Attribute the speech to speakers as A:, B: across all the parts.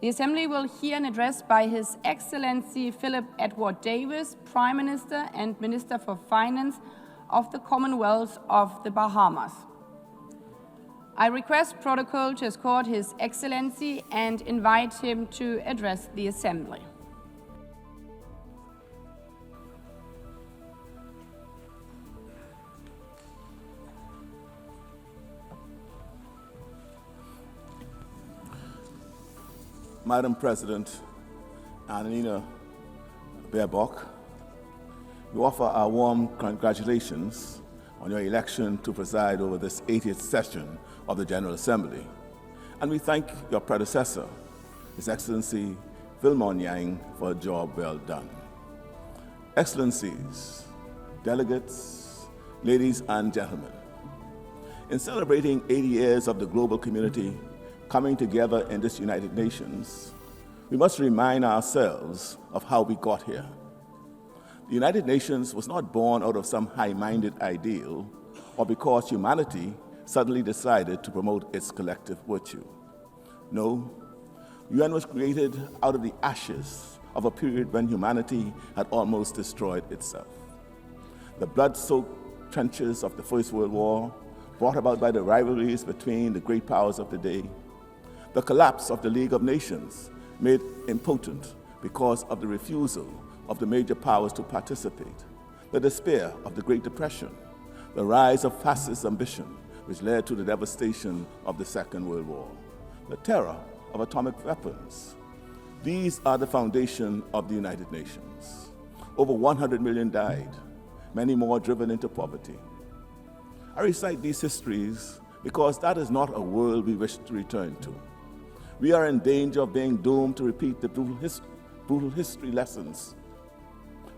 A: The Assembly will hear an address by His Excellency Philip Edward Davis, Prime Minister and Minister for Finance of the Commonwealth of the Bahamas. I request protocol to escort His Excellency and invite him to address the Assembly.
B: Madam President Annalena Baerbock, we offer our warm congratulations on your election to preside over this 80th session of the General Assembly. And we thank your predecessor, His Excellency Phil Yang, for a job well done. Excellencies, delegates, ladies and gentlemen, in celebrating 80 years of the global community coming together in this United Nations, we must remind ourselves of how we got here. The United Nations was not born out of some high-minded ideal or because humanity suddenly decided to promote its collective virtue. No, UN was created out of the ashes of a period when humanity had almost destroyed itself. The blood-soaked trenches of the First World War, brought about by the rivalries between the great powers of the day, the collapse of the League of Nations, made impotent because of the refusal of the major powers to participate, the despair of the Great Depression, the rise of fascist ambition, which led to the devastation of the Second World War, the terror of atomic weapons. These are the foundation of the United Nations. Over 100 million died, many more driven into poverty. I recite these histories because that is not a world we wish to return to. We are in danger of being doomed to repeat the brutal history lessons.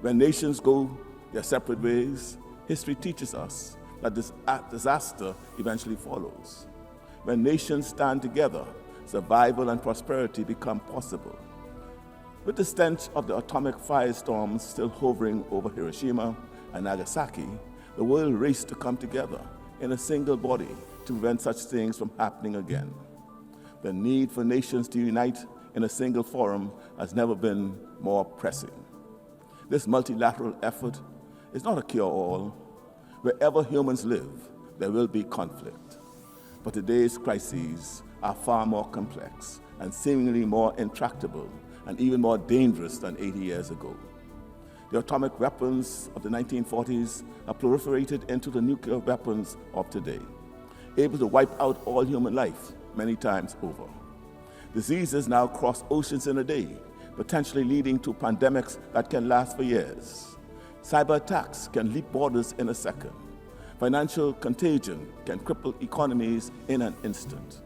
B: When nations go their separate ways, history teaches us that this disaster eventually follows. When nations stand together, survival and prosperity become possible. With the stench of the atomic firestorms still hovering over Hiroshima and Nagasaki, the world raced to come together in a single body to prevent such things from happening again. The need for nations to unite in a single forum has never been more pressing. This multilateral effort is not a cure-all. Wherever humans live, there will be conflict. But today's crises are far more complex and seemingly more intractable and even more dangerous than 80 years ago. The atomic weapons of the 1940s have proliferated into the nuclear weapons of today, able to wipe out all human life many times over. Diseases now cross oceans in a day, potentially leading to pandemics that can last for years. Cyber attacks can leap borders in a second. Financial contagion can cripple economies in an instant.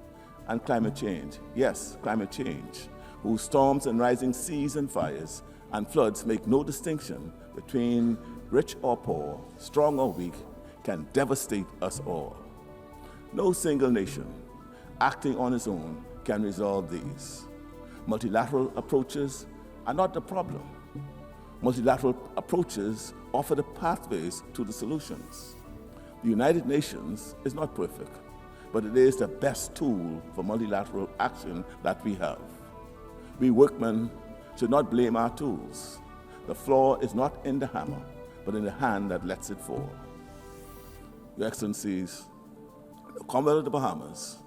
B: And climate change, yes, climate change, whose storms and rising seas and fires and floods make no distinction between rich or poor, strong or weak, can devastate us all. No single nation acting on its own can resolve these. Multilateral approaches are not the problem. Multilateral approaches offer the pathways to the solutions. The United Nations is not perfect, but it is the best tool for multilateral action that we have. We workmen should not blame our tools. The flaw is not in the hammer, but in the hand that lets it fall. Your Excellencies, the Commonwealth of the Bahamas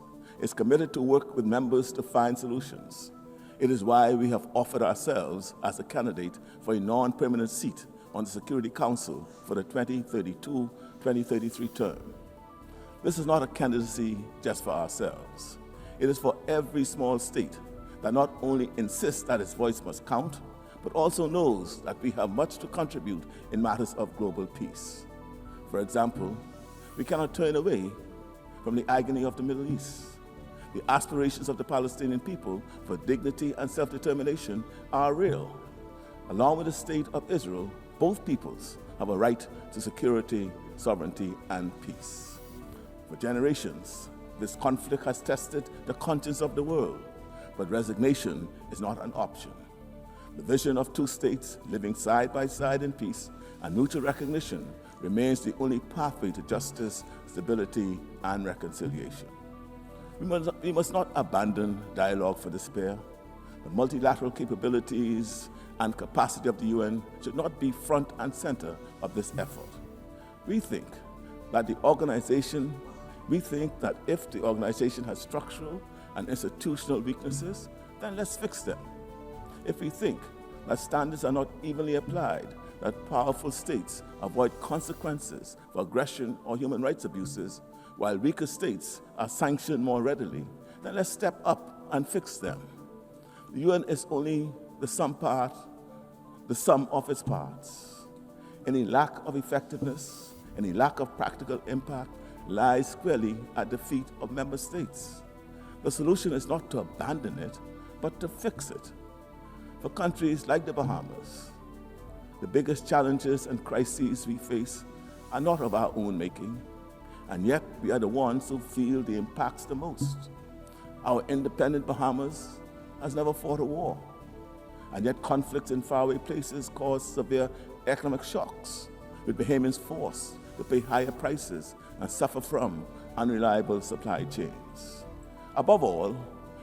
B: is committed to work with members to find solutions. It is why we have offered ourselves as a candidate for a non-permanent seat on the Security Council for the 2032-2033 term. This is not a candidacy just for ourselves. It is for every small state that not only insists that its voice must count, but also knows that we have much to contribute in matters of global peace. For example, we cannot turn away from the agony of the Middle East. The aspirations of the Palestinian people for dignity and self-determination are real. Along with the state of Israel, both peoples have a right to security, sovereignty, and peace. For generations, this conflict has tested the conscience of the world, but resignation is not an option. The vision of two states living side by side in peace and mutual recognition remains the only pathway to justice, stability, and reconciliation. We must not abandon dialogue for despair. The multilateral capabilities and capacity of the UN should not be front and center of this effort. We think that if the organization has structural and institutional weaknesses, then let's fix them. If we think that standards are not evenly applied, that powerful states avoid consequences for aggression or human rights abuses, while weaker states are sanctioned more readily, then let's step up and fix them. The UN is only the sum of its parts. Any lack of effectiveness, any lack of practical impact lies squarely at the feet of member states. The solution is not to abandon it, but to fix it. For countries like the Bahamas, the biggest challenges and crises we face are not of our own making, and yet we are the ones who feel the impacts the most. Our independent Bahamas has never fought a war, and yet conflicts in faraway places cause severe economic shocks, with Bahamians forced to pay higher prices and suffer from unreliable supply chains. Above all,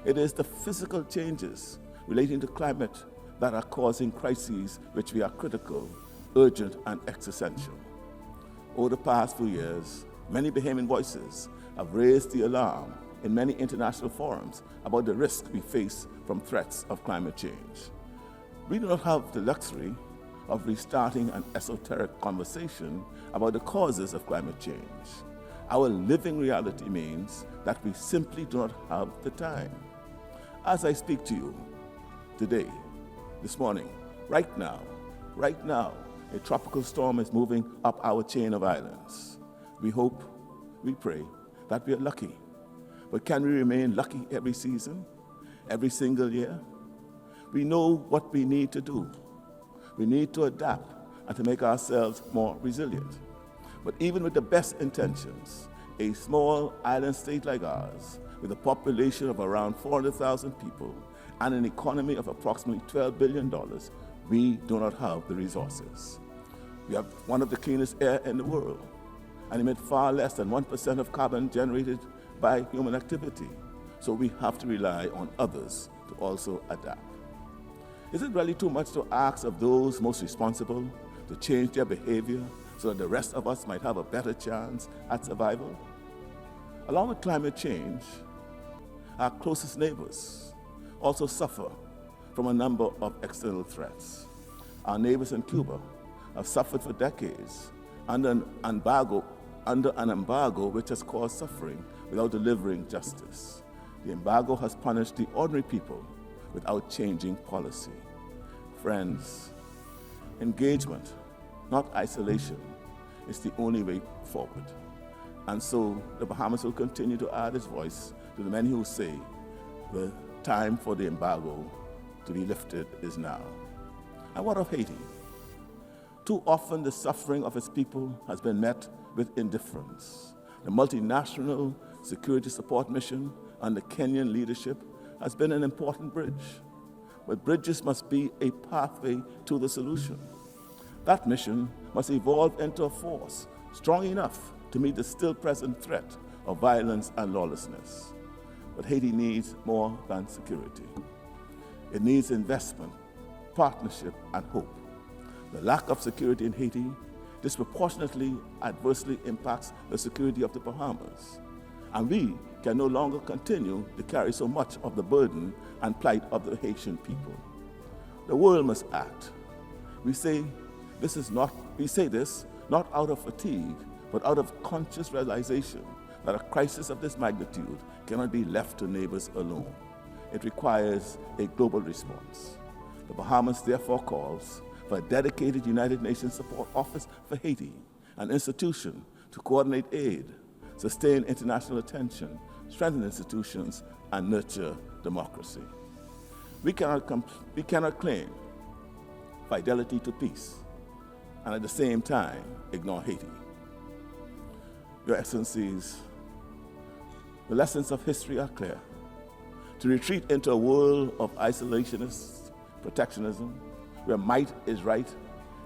B: it is the physical changes relating to climate that are causing crises which we are critical, urgent, and existential. Over the past few years, many Bahamian voices have raised the alarm in many international forums about the risk we face from threats of climate change. We do not have the luxury of restarting an esoteric conversation about the causes of climate change. Our living reality means that we simply do not have the time. As I speak to you today, this morning, right now, a tropical storm is moving up our chain of islands. We hope, we pray that we are lucky. But can we remain lucky every season, every single year? We know what we need to do. We need to adapt and to make ourselves more resilient. But even with the best intentions, a small island state like ours, with a population of around 400,000 people and an economy of approximately $12 billion, we do not have the resources. We have one of the cleanest air in the world and emit far less than 1% of carbon generated by human activity. So we have to rely on others to also adapt. Is it really too much to ask of those most responsible to change their behavior so that the rest of us might have a better chance at survival? Along with climate change, our closest neighbors also suffer from a number of external threats. Our neighbors in Cuba have suffered for decades under an embargo which has caused suffering without delivering justice. The embargo has punished the ordinary people without changing policy. Friends, engagement, not isolation, is the only way forward. And so the Bahamas will continue to add its voice to the many who say the time for the embargo to be lifted is now. And what of Haiti? Too often the suffering of its people has been met with indifference. The multinational security support mission under Kenyan leadership has been an important bridge. But bridges must be a pathway to the solution. That mission must evolve into a force strong enough to meet the still present threat of violence and lawlessness. But Haiti needs more than security. It needs investment, partnership, and hope. The lack of security in Haiti disproportionately adversely impacts the security of the Bahamas. And we can no longer continue to carry so much of the burden and plight of the Haitian people. The world must act. We say this not out of fatigue, but out of conscious realization that a crisis of this magnitude cannot be left to neighbors alone. It requires a global response. The Bahamas therefore calls for a dedicated United Nations Support Office for Haiti, an institution to coordinate aid, sustain international attention, strengthen institutions, and nurture democracy. We cannot claim fidelity to peace and at the same time ignore Haiti. Your Excellencies, the lessons of history are clear. To retreat into a world of isolationist protectionism, where might is right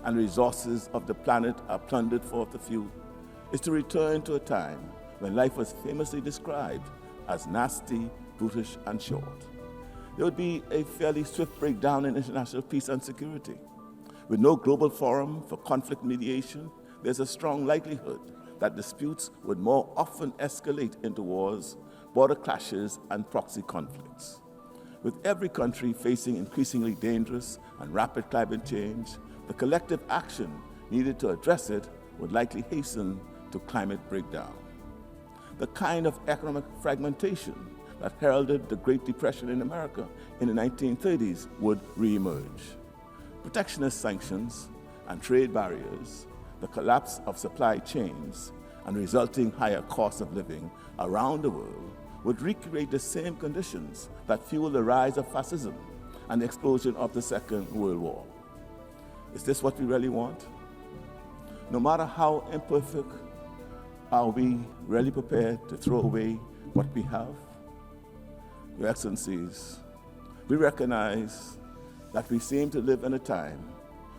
B: and resources of the planet are plundered for the few, is to return to a time when life was famously described as nasty, brutish, and short. there would be a fairly swift breakdown in international peace and security. With no global forum for conflict mediation, there's a strong likelihood that disputes would more often escalate into wars, border clashes, and proxy conflicts. With every country facing increasingly dangerous and rapid climate change, the collective action needed to address it would likely hasten to climate breakdown. The kind of economic fragmentation that heralded the Great Depression in America in the 1930s would reemerge. Protectionist sanctions and trade barriers, the collapse of supply chains, and resulting higher costs of living around the world would recreate the same conditions that fueled the rise of fascism and the explosion of the Second World War. Is this what we really want? No matter how imperfect, are we really prepared to throw away what we have? Your Excellencies, we recognize that we seem to live in a time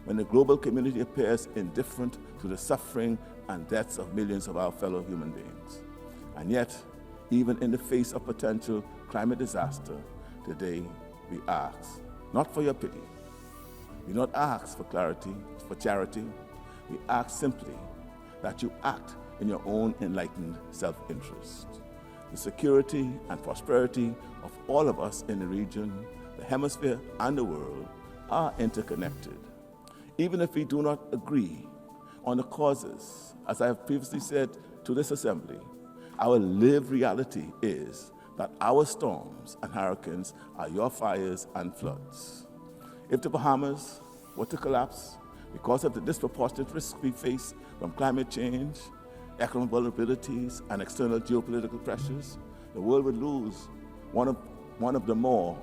B: when the global community appears indifferent to the suffering and deaths of millions of our fellow human beings. And yet, even in the face of potential climate disaster, today we ask, not for your pity, we not ask for clarity, for charity, we ask simply that you act in your own enlightened self-interest. The security and prosperity of all of us in the region, the hemisphere, and the world are interconnected. Even if we do not agree on the causes, as I have previously said to this assembly, our lived reality is that our storms and hurricanes are your fires and floods. If the Bahamas were to collapse because of the disproportionate risks we face from climate change, economic vulnerabilities, and external geopolitical pressures, the world would lose one of the more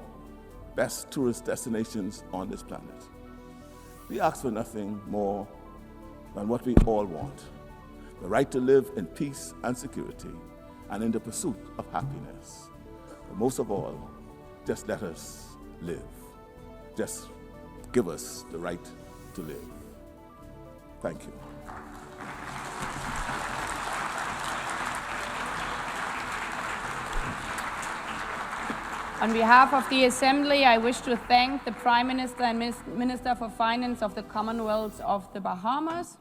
B: best tourist destinations on this planet. We ask for nothing more than what we all want, the right to live in peace and security and in the pursuit of happiness. But most of all, just let us live. Just give us the right to live. Thank you.
A: On behalf of the Assembly, I wish to thank the Prime Minister and Minister for Finance of the Commonwealth of the Bahamas.